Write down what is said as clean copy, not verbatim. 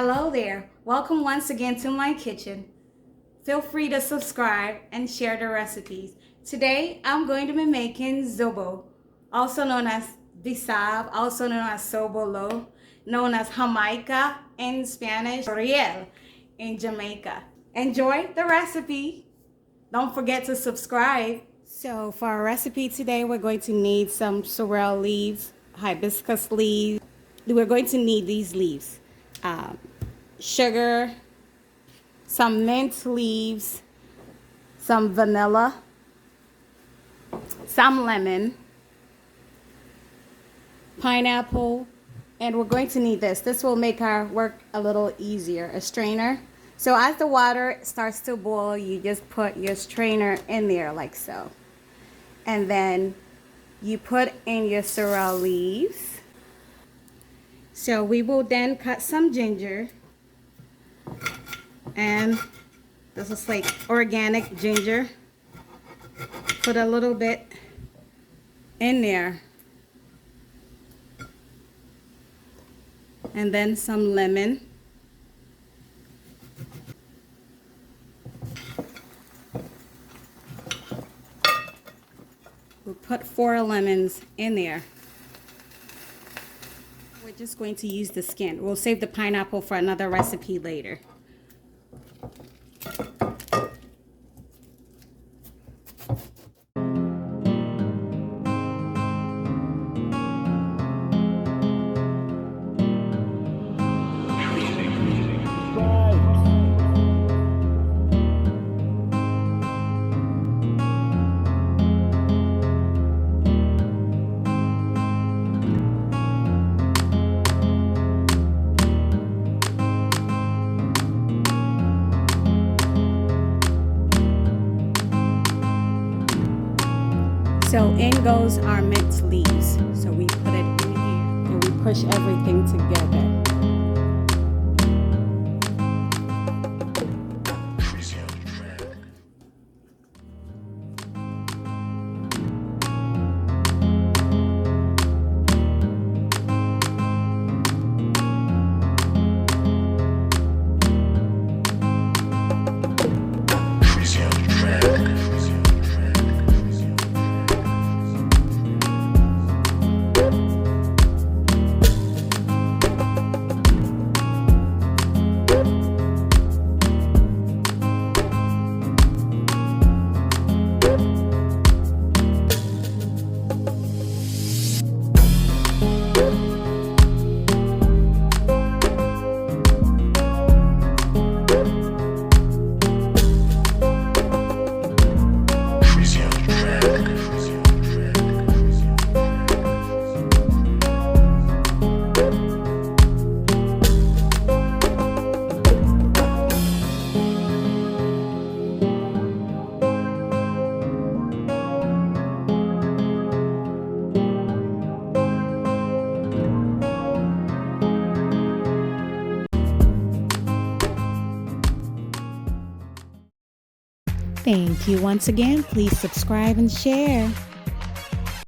Hello there. Welcome once again to my kitchen. Feel free to subscribe and share the recipes. Today I'm going to be making zobo, also known as bissap, also known as sobolo, known as jamaica in Spanish, sorrel in Jamaica. Enjoy the recipe. Don't forget to subscribe. So for our recipe today, we're going to need some sorrel leaves, hibiscus leaves. We're going to need these leaves. Sugar, some mint leaves, some vanilla, some lemon, pineapple, and we're going to need this. This will make our work a little easier, a strainer. So as the water starts to boil, you just put your strainer in there like so. And then you put in your sorrel leaves. So we will then cut some ginger. And this is like organic ginger. Put a little bit in there. And then some lemon. We'll put 4 lemons in there. We're just going to use the skin. We'll save the pineapple for another recipe later. So in goes our mint leaves. So we put it in here and we push everything together. Thank you once again. Please subscribe and share.